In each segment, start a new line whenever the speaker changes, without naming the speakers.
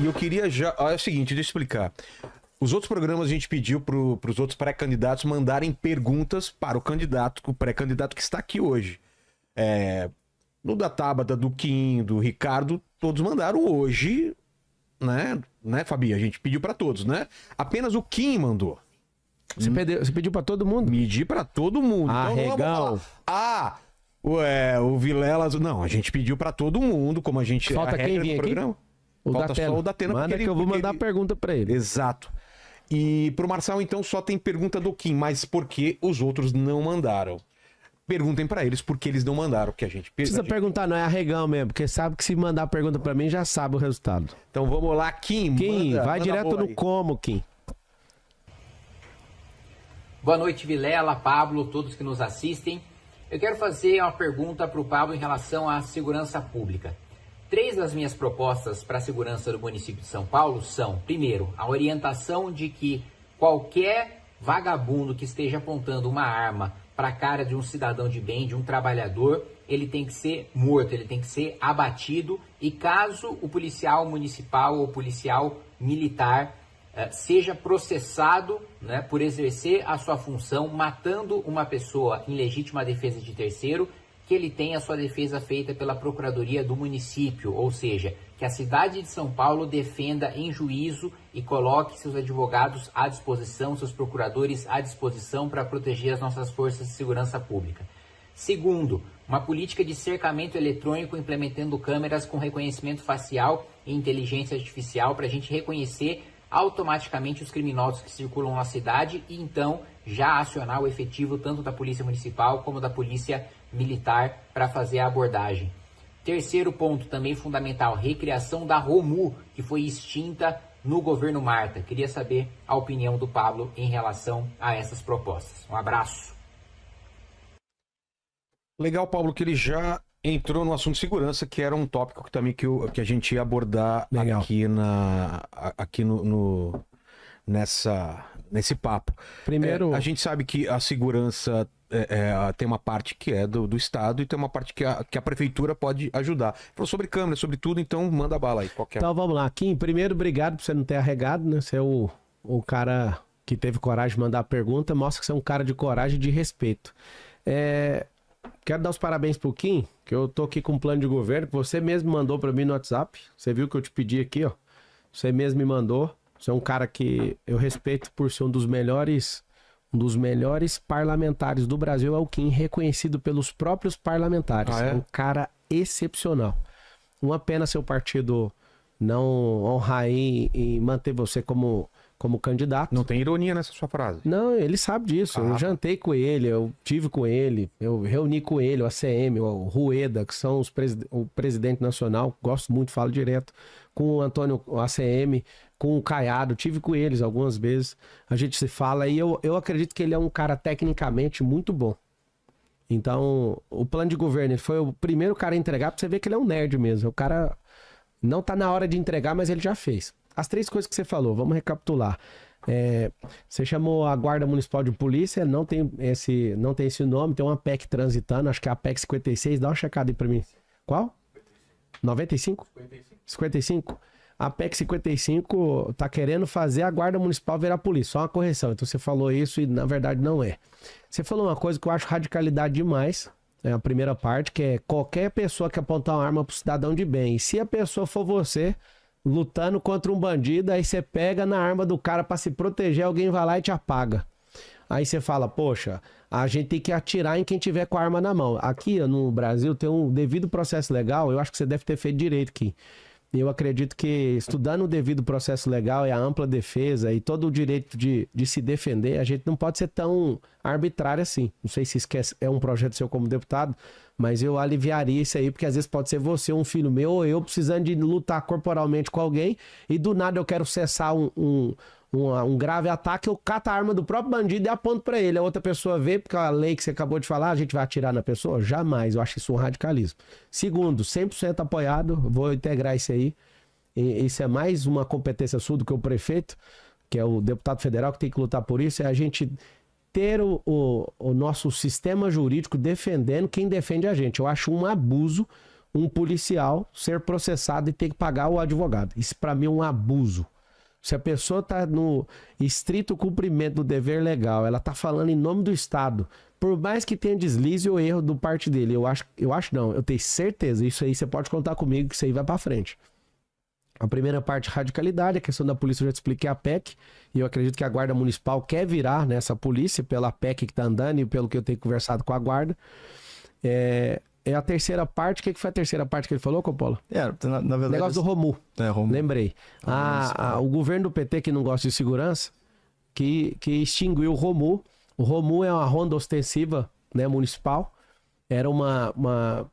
E eu queria já... É o seguinte, deixa eu explicar. Os outros programas a gente pediu para os outros pré-candidatos mandarem perguntas para o pré-candidato que está aqui hoje. No da Tabata, do Kim, do Ricardo, todos mandaram hoje, né, Fabi? A gente pediu para todos, né? Apenas o Kim mandou.
Você pediu para todo mundo?
Pedi para todo mundo.
Ah,
então,
Regão.
O Vilela... Não, a gente pediu para todo mundo, como a gente...
Falta quem vir aqui?
Falta só o Datena.
Manda que eu vou mandar a pergunta para ele.
Exato. E pro Marçal, então, só tem pergunta do Kim, mas por que os outros não mandaram? Perguntem pra eles por que eles não mandaram, que a gente...
Precisa perguntar, não é arregão mesmo, porque sabe que se mandar a pergunta pra mim, já sabe o resultado.
Então vamos lá, Kim.
Kim, vai direto no como, Kim.
Boa noite, Vilela, Pablo, todos que nos assistem. Eu quero fazer uma pergunta pro Pablo em relação à segurança pública. 3 das minhas propostas para a segurança do município de São Paulo são, primeiro, a orientação de que qualquer vagabundo que esteja apontando uma arma para a cara de um cidadão de bem, de um trabalhador, ele tem que ser morto, ele tem que ser abatido, e caso o policial municipal ou policial militar seja processado, né, por exercer a sua função matando uma pessoa em legítima defesa de terceiro, que ele tenha a sua defesa feita pela Procuradoria do município, ou seja, que a cidade de São Paulo defenda em juízo e coloque seus advogados à disposição, seus procuradores à disposição para proteger as nossas forças de segurança pública. Segundo, uma política de cercamento eletrônico implementando câmeras com reconhecimento facial e inteligência artificial para a gente reconhecer automaticamente os criminosos que circulam na cidade e então já acionar o efetivo tanto da Polícia Municipal como da Polícia Militar para fazer a abordagem. Terceiro ponto, também fundamental, recriação da ROMU, que foi extinta no governo Marta. Queria saber a opinião do Pablo em relação a essas propostas. Um abraço.
Legal, Pablo, que ele já entrou no assunto de segurança, que era um tópico que também que a gente ia abordar aqui nesse papo.
Primeiro,
a gente sabe que a segurança tem uma parte que é do Estado e tem uma parte que a prefeitura pode ajudar. Falou sobre câmera, sobre tudo, então manda bala aí.
Então vamos lá. Kim, primeiro, obrigado por você não ter arregado, né? Você é o cara que teve coragem de mandar a pergunta, mostra que você é um cara de coragem e de respeito. Quero dar os parabéns pro Kim, que eu tô aqui com um plano de governo que você mesmo mandou para mim no WhatsApp. Você viu que eu te pedi aqui, ó. Você mesmo me mandou. Você é um cara que eu respeito por ser um dos melhores parlamentares do Brasil, é o Kim, reconhecido pelos próprios parlamentares. É um cara excepcional. Uma pena seu partido não honrar e manter você como candidato.
Não tem ironia nessa sua frase.
Não, ele sabe disso. Eu jantei com ele, eu tive com ele, eu reuni com ele, o ACM, o Rueda, que são o presidente nacional, gosto muito, falo direto, com o Antônio, o ACM, com o Caiado, tive com eles algumas vezes, a gente se fala e eu acredito que ele é um cara tecnicamente muito bom. Então, o plano de governo, ele foi o primeiro cara a entregar, pra você ver que ele é um nerd mesmo. O cara não tá na hora de entregar, mas ele já fez. As 3 coisas que você falou, vamos recapitular. Você chamou a Guarda Municipal de Polícia, não tem esse nome, tem uma PEC transitando, acho que é a PEC 56, dá uma checada aí pra mim. Qual? 95? 55? A PEC 55 tá querendo fazer a Guarda Municipal virar polícia, só uma correção. Então você falou isso e na verdade não é. Você falou uma coisa que eu acho radicalidade demais, a primeira parte, que é qualquer pessoa que apontar uma arma pro cidadão de bem, e se a pessoa for você lutando contra um bandido, aí você pega na arma do cara pra se proteger, alguém vai lá e te apaga. Aí você fala, poxa, a gente tem que atirar em quem tiver com a arma na mão. Aqui no Brasil tem um devido processo legal, eu acho que você deve ter feito direito aqui. Eu acredito que estudando o devido processo legal e a ampla defesa e todo o direito de se defender, a gente não pode ser tão arbitrário assim. Não sei se isso é um projeto seu como deputado, mas eu aliviaria isso aí, porque às vezes pode ser você, um filho meu, ou eu precisando de lutar corporalmente com alguém e do nada eu quero cessar um grave ataque, eu cato a arma do próprio bandido e aponto pra ele. A outra pessoa vê, porque a lei que você acabou de falar, a gente vai atirar na pessoa? Jamais, eu acho isso um radicalismo. Segundo, 100% apoiado, vou integrar isso aí. E isso é mais uma competência sua do que o prefeito, que é o deputado federal que tem que lutar por isso, é a gente ter o nosso sistema jurídico defendendo quem defende a gente. Eu acho um abuso um policial ser processado e ter que pagar o advogado. Isso para mim é um abuso. Se a pessoa está no estrito cumprimento do dever legal, ela está falando em nome do Estado, por mais que tenha deslize ou erro do parte dele, eu tenho certeza, isso aí você pode contar comigo que isso aí vai para frente. A primeira parte, radicalidade, a questão da polícia eu já te expliquei, a PEC, e eu acredito que a Guarda Municipal quer virar nessa polícia pela PEC que está andando e pelo que eu tenho conversado com a Guarda. É a terceira parte. O que foi a terceira parte que ele falou, Coppola?
Na verdade...
Negócio do Romu.
Romu.
Lembrei. O governo do PT, que não gosta de segurança, que extinguiu o Romu. O Romu é uma ronda ostensiva, né, municipal. Era uma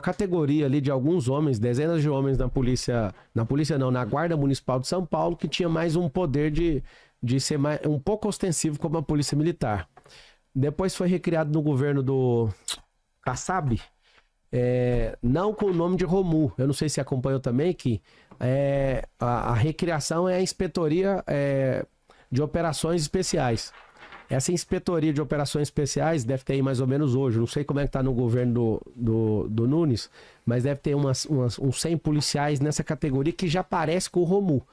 categoria ali de alguns homens, dezenas de homens na Guarda Municipal de São Paulo, que tinha mais um poder de ser um pouco ostensivo como a Polícia Militar. Depois foi recriado no governo do Kassab, não com o nome de Romu. Eu não sei se acompanhou também que a recriação é a Inspetoria de Operações Especiais. Essa Inspetoria de Operações Especiais deve ter aí mais ou menos hoje, não sei como é que tá no governo do Nunes, mas deve ter uns 100 policiais nessa categoria que já parece com o Romu.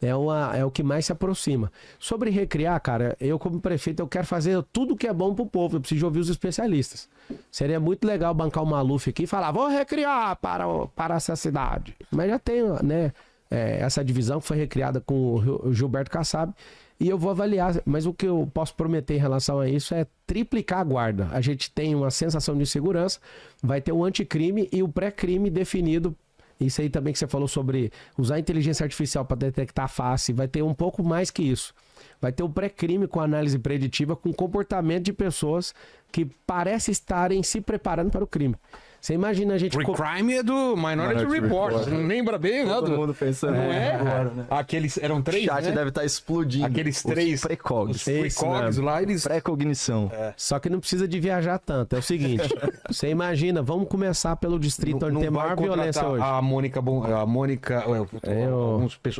É o que mais se aproxima. Sobre recriar, cara, eu como prefeito, eu quero fazer tudo que é bom pro povo. Eu preciso ouvir os especialistas. Seria muito legal bancar o Maluf aqui e falar, vou recriar para essa cidade. Mas já tem, né, essa divisão que foi recriada com o Gilberto Kassab. E eu vou avaliar, mas o que eu posso prometer em relação a isso é triplicar a guarda. A gente tem uma sensação de segurança, vai ter o anticrime e o pré-crime definido. Isso aí também que você falou sobre usar inteligência artificial para detectar a face, vai ter um pouco mais que isso. Vai ter o pré-crime com análise preditiva com comportamento de pessoas que parecem estarem se preparando para o crime. Você imagina a gente...
Crime é do Minority Report. Você não lembra bem, né?
Todo mundo pensando agora, né?
Aqueles... Eram 3,
O chat deve estar explodindo.
Aqueles 3...
Os precogs.
Os precogs lá, eles...
Pré-cognição.
Só que não precisa de viajar tanto. É o seguinte, você imagina, vamos começar pelo distrito onde tem maior violência hoje.
A Mônica...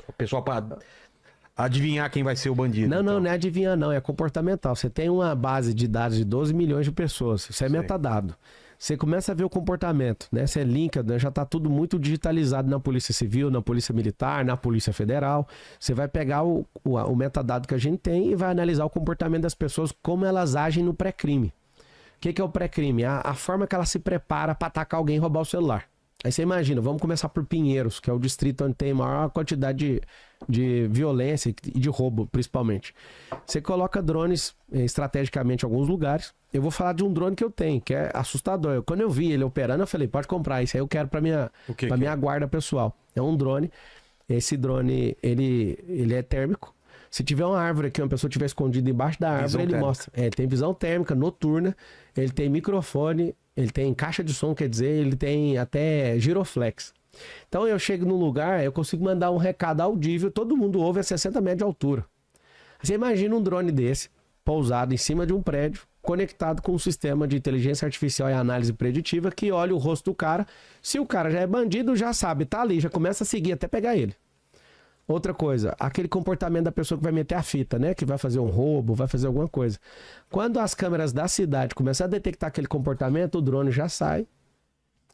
O pessoal para adivinhar quem vai ser o bandido.
Não é adivinhar não, é comportamental. Você tem uma base de dados de 12 milhões de pessoas. Isso é metadado. Você começa a ver o comportamento, né? Você linka, né? Já está tudo muito digitalizado na Polícia Civil, na Polícia Militar, na Polícia Federal. Você vai pegar o metadado que a gente tem e vai analisar o comportamento das pessoas, como elas agem no pré-crime. O que é o pré-crime? A forma que ela se prepara para atacar alguém e roubar o celular. Aí você imagina, vamos começar por Pinheiros, que é o distrito onde tem a maior quantidade de violência e de roubo, principalmente. Você coloca drones estrategicamente em alguns lugares. Eu vou falar de um drone que eu tenho, que é assustador. Quando eu vi ele operando, eu falei, pode comprar, isso aí eu quero para minha guarda pessoal. É um drone. Esse drone, ele é térmico. Se tiver uma árvore aqui, uma pessoa estiver escondida embaixo da árvore, ele mostra. Ele tem visão térmica noturna, ele tem microfone, ele tem caixa de som, quer dizer, ele tem até giroflex. Então eu chego num lugar, eu consigo mandar um recado audível, todo mundo ouve a 60 metros de altura. Você imagina um drone desse, pousado em cima de um prédio, conectado com um sistema de inteligência artificial e análise preditiva que olha o rosto do cara. Se o cara já é bandido, já sabe, tá ali, já começa a seguir até pegar ele. Outra coisa, aquele comportamento da pessoa que vai meter a fita, né? Que vai fazer um roubo, vai fazer alguma coisa. Quando as câmeras da cidade começam a detectar aquele comportamento, o drone já sai.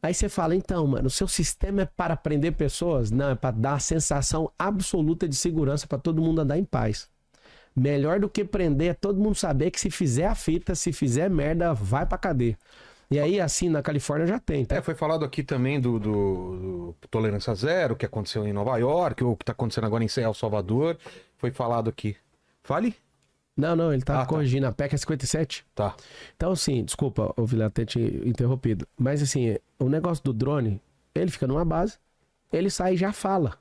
Aí você fala, então, mano, o seu sistema é para prender pessoas? Não, é para dar a sensação absoluta de segurança para todo mundo andar em paz. Melhor do que prender é todo mundo saber que se fizer a fita, se fizer merda, vai pra cadeia. E aí, assim, na Califórnia já tem, tá?
Foi falado aqui também do Tolerância Zero, que aconteceu em Nova York, ou que tá acontecendo agora em El Salvador. Foi falado aqui. Fale?
Não, ele tá corrigindo. A PEC é 57.
Tá.
Então, assim, desculpa, o Vilela ter te interrompido. Mas, assim, o negócio do drone, ele fica numa base, ele sai e já fala.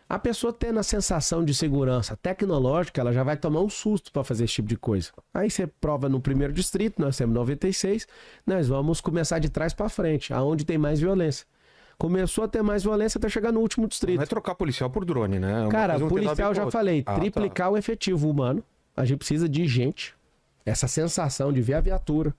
A pessoa tendo a sensação de segurança tecnológica, ela já vai tomar um susto para fazer esse tipo de coisa. Aí você prova no primeiro distrito, nós temos 96, nós vamos começar de trás para frente, aonde tem mais violência. Começou a ter mais violência até chegar no último distrito.
Não é trocar policial por drone, né?
Cara, policial, já falei, triplicar o efetivo humano. A gente precisa de gente. Essa sensação de ver a viatura,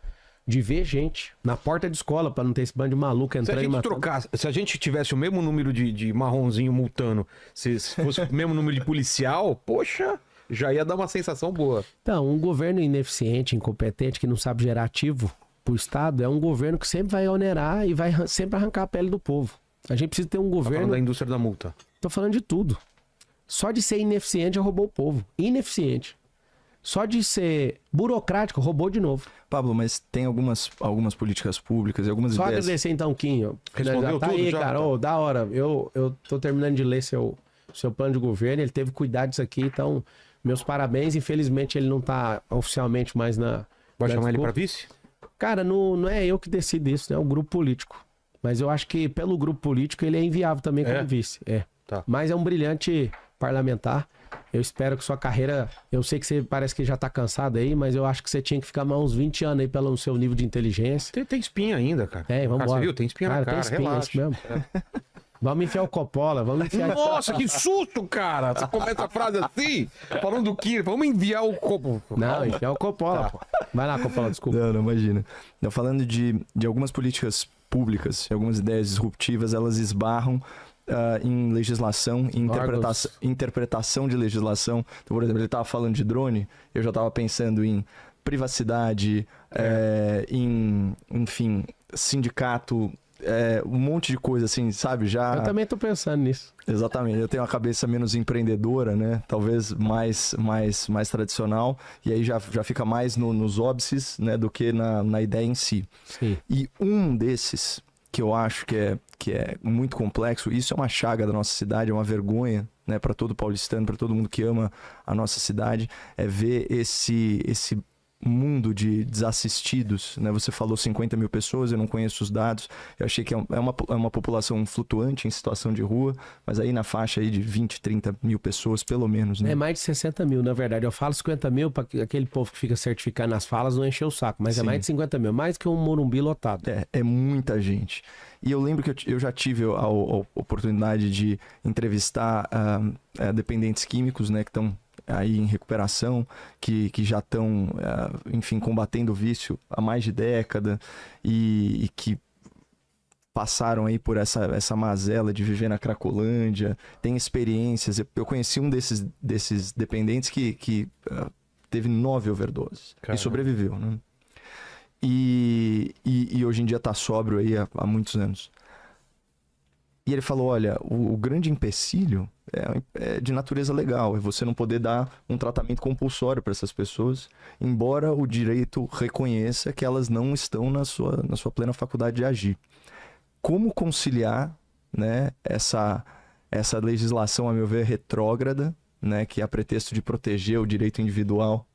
de ver gente na porta de escola para não ter esse bando de maluco entrando e matando.
Se a gente tivesse o mesmo número de marronzinho multando, se fosse o mesmo número de policial, poxa, já ia dar uma sensação boa.
Então, um governo ineficiente, incompetente, que não sabe gerar ativo, pro Estado é um governo que sempre vai onerar e vai sempre arrancar a pele do povo. A gente precisa ter um
Tá falando
governo...
da indústria da multa.
Tô falando de tudo. Só de ser ineficiente já roubou o povo. Ineficiente. Só de ser burocrático, roubou de novo.
Pablo, mas tem algumas políticas públicas e algumas
Só
ideias...
agradecer então, Quinho.
Respondeu
tá
tudo
aí,
já?
cara.
Tá.
Ô, da hora. Eu tô terminando de ler seu plano de governo. Ele teve cuidado disso aqui, então, meus parabéns. Infelizmente, ele não tá oficialmente mais na...
Vai
na
chamar ele
disputa.
pra vice?
Cara, não é eu que decido isso, né? É o grupo político. Mas eu acho que pelo grupo político ele é inviável também como
É?
vice. É.
Tá.
Mas é um brilhante parlamentar. Eu espero que sua carreira... Eu sei que você parece que já tá cansado aí, mas eu acho que você tinha que ficar mais uns 20 anos aí pelo seu nível de inteligência.
Tem espinha ainda, cara.
É, vamos
Cara,
embora.
você viu? Tem espinha na cara,
tem espinha,
relaxa.
isso mesmo. Vamos enfiar o Coppola, vamos enfiar...
Nossa, que susto, cara! Você começa a frase assim, falando do que? Vamos enviar o copo.
Não, enfiar o Coppola,
Tá.
pô. Vai lá, Coppola, desculpa.
Não, imagina. Não, falando de algumas políticas públicas e algumas ideias disruptivas, elas esbarram em legislação, em interpretação de legislação. Então, por exemplo, ele estava falando de drone, eu já estava pensando em privacidade, enfim, sindicato, um monte de coisa assim, sabe?
Eu também tô pensando nisso.
Exatamente, eu tenho uma cabeça menos empreendedora, né? Talvez mais tradicional, e aí já fica mais nos óbices, né? Do que na ideia em si.
Sim.
E um desses, que eu acho que é muito complexo, isso é uma chaga da nossa cidade, é uma vergonha, né? Para todo paulistano, para todo mundo que ama a nossa cidade, é ver esse mundo de desassistidos, né? Você falou 50 mil pessoas, eu não conheço os dados, eu achei que é uma população flutuante em situação de rua, mas aí na faixa aí de 20, 30 mil pessoas, pelo menos, né?
É mais de 60 mil, na verdade. Eu falo 50 mil para aquele povo que fica certificando nas falas não encher o saco, mas
Sim.
é mais de 50 mil, mais que um Morumbi lotado.
É muita gente. E eu lembro que eu já tive a oportunidade de entrevistar dependentes químicos, né, que estão aí em recuperação, que já estão, enfim, combatendo o vício há mais de década e que passaram aí por essa mazela de viver na Cracolândia, tem experiências. Eu conheci um desses dependentes que teve 9 overdoses e sobreviveu, né? E hoje em dia tá sóbrio aí há muitos anos. E ele falou, olha, o grande empecilho é de natureza legal, é você não poder dar um tratamento compulsório para essas pessoas, embora o direito reconheça que elas não estão na sua plena faculdade de agir. Como conciliar, né, essa legislação, a meu ver, retrógrada, né, que a pretexto de proteger o direito individual,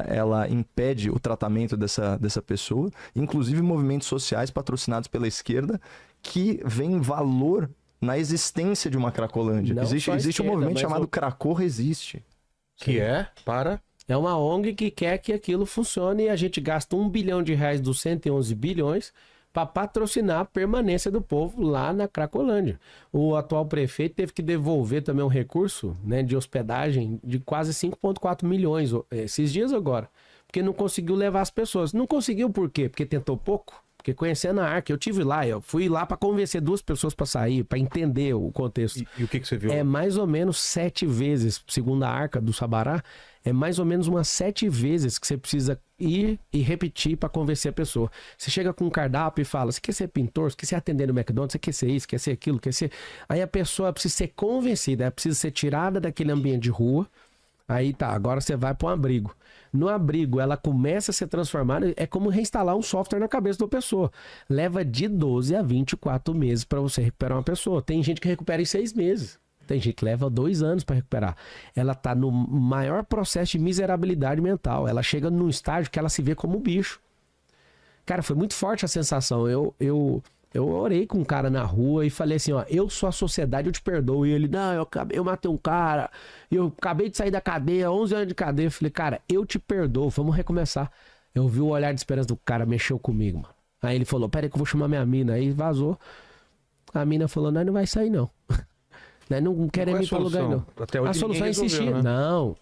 ela impede o tratamento dessa pessoa, inclusive movimentos sociais patrocinados pela esquerda, que veem valor na existência de uma Cracolândia.
Não
Existe
só a
um
esquerda,
movimento
mas
chamado Cracô Resiste.
Que é para...
É uma ONG que quer que aquilo funcione e a gente gasta R$1 bilhão dos 111 bilhões para patrocinar a permanência do povo lá na Cracolândia. O atual prefeito teve que devolver também um recurso, né, de hospedagem de quase 5,4 milhões esses dias agora, porque não conseguiu levar as pessoas. Não conseguiu por quê? Porque tentou pouco? Porque conhecendo a Arca, eu fui lá para convencer 2 pessoas para sair, para entender o contexto.
E o que você viu?
É mais ou menos 7 vezes, segundo a Arca do Sabará, é mais ou menos umas 7 vezes que você precisa ir e repetir para convencer a pessoa. Você chega com um cardápio e fala, você quer ser pintor, você quer ser atender no McDonald's, você quer ser isso, quer ser aquilo, quer ser... Aí a pessoa precisa ser convencida, ela precisa ser tirada daquele ambiente de rua. Aí tá, agora você vai para um abrigo. No abrigo, ela começa a ser transformada, é como reinstalar um software na cabeça da pessoa. Leva de 12 a 24 meses para você recuperar uma pessoa. Tem gente que recupera em 6 meses. Tem gente que leva 2 anos para recuperar. Ela tá no maior processo de miserabilidade mental. Ela chega num estágio que ela se vê como um bicho. Cara, foi muito forte a sensação. Eu orei com um cara na rua e falei assim, ó, eu sou a sociedade, eu te perdoo. E ele, não, eu matei um cara, eu acabei de sair da cadeia, 11 anos de cadeia. Eu falei, cara, eu te perdoo, vamos recomeçar. Eu vi o olhar de esperança do cara, mexeu comigo, mano. Aí ele falou, peraí que eu vou chamar minha mina. Aí vazou. A mina falou, não vai sair não. Não queremos ir pra lugar não.
Até hoje
a solução é insistir.
Né?
Não,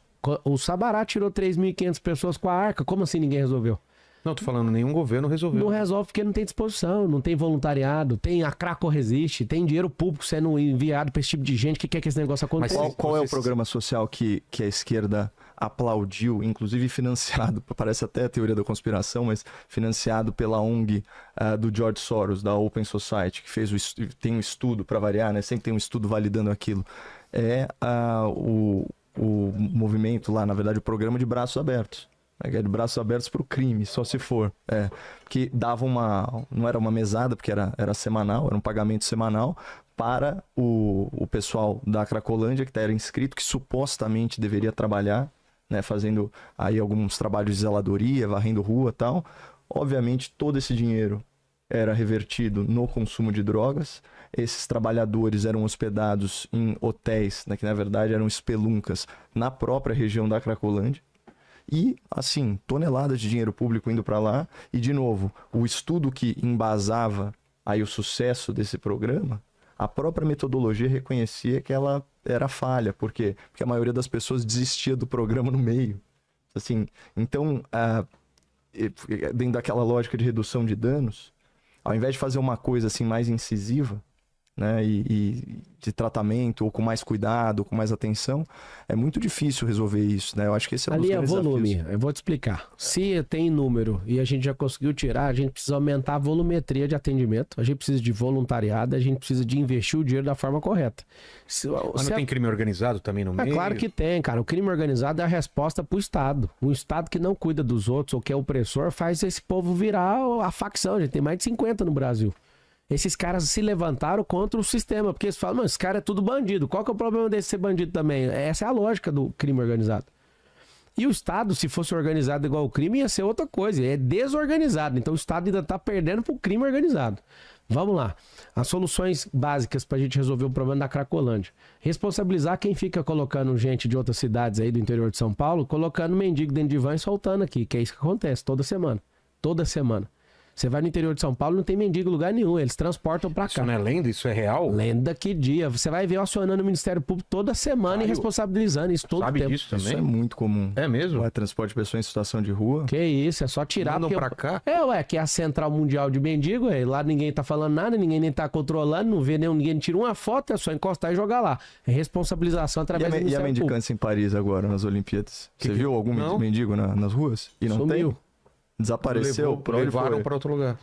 o Sabará tirou 3.500 pessoas com a Arca, como assim ninguém resolveu?
Não, tô falando, nenhum governo resolveu.
Não resolve porque não tem disposição, não tem voluntariado, tem a Craco Resiste, tem dinheiro público sendo enviado para esse tipo de gente que quer que esse negócio aconteça.
Mas qual é o programa social que a esquerda aplaudiu, inclusive financiado, parece até a teoria da conspiração, mas financiado pela ONG do George Soros, da Open Society, que tem um estudo para variar, né? Sempre tem um estudo validando aquilo. É o movimento lá, na verdade, o programa de braços abertos. É de braços abertos para o crime, só se for. Que dava não era uma mesada, porque era semanal, era um pagamento semanal para o pessoal da Cracolândia, que era inscrito, que supostamente deveria trabalhar, né, fazendo aí alguns trabalhos de zeladoria, varrendo rua e tal. Obviamente, todo esse dinheiro era revertido no consumo de drogas. Esses trabalhadores eram hospedados em hotéis, né, que na verdade eram espeluncas, na própria região da Cracolândia. E, assim, toneladas de dinheiro público indo para lá. E, de novo, o estudo que embasava aí o sucesso desse programa, a própria metodologia reconhecia que ela era falha. Por quê? Porque a maioria das pessoas desistia do programa no meio. Assim, então, dentro daquela lógica de redução de danos, ao invés de fazer uma coisa assim mais incisiva, né, e de tratamento, ou com mais cuidado, ou com mais atenção, é muito difícil resolver isso, né? Eu acho que esse é um dos grandes
volume,
desafios.
eu vou te explicar. Se tem número e a gente já conseguiu tirar, a gente precisa aumentar a volumetria de atendimento, a gente precisa de voluntariado, a gente precisa de investir o dinheiro da forma correta.
Mas não tem crime organizado também no meio?
É claro que tem, cara. O crime organizado é a resposta pro Estado. Um Estado que não cuida dos outros ou que é opressor faz esse povo virar a facção. A gente tem mais de 50 no Brasil. Esses caras se levantaram contra o sistema, porque eles falam, mano, esse cara é tudo bandido. Qual que é o problema desse ser bandido também? Essa é a lógica do crime organizado. E o Estado, se fosse organizado igual o crime, ia ser outra coisa. É desorganizado. Então o Estado ainda tá perdendo pro crime organizado. Vamos lá. As soluções básicas pra gente resolver o problema da Cracolândia. Responsabilizar quem fica colocando gente de outras cidades aí do interior de São Paulo, colocando mendigo dentro de van e soltando aqui, que é isso que acontece toda semana. Toda semana. Você vai no interior de São Paulo, não tem mendigo em lugar nenhum. Eles transportam pra cá.
Isso não é lenda? Isso é real?
Lenda que dia. Você vai ver eu acionando o Ministério Público toda semana e responsabilizando isso todo
Sabe
tempo.
disso também?
Isso é muito comum.
É mesmo?
Vai transporte de pessoas em situação de rua.
Que isso, é só tirar.
Mandam pra cá?
Que é a Central Mundial de Mendigo. Lá ninguém tá falando nada, ninguém nem tá controlando, não vê ninguém tira uma foto, é só encostar e jogar lá. É responsabilização através do
E a
Ministério Público.
mendicância em Paris agora, nas Olimpíadas? Você viu algum mendigo nas ruas? E não
Sumiu.
tem? Desapareceu.
Levaram para outro lugar.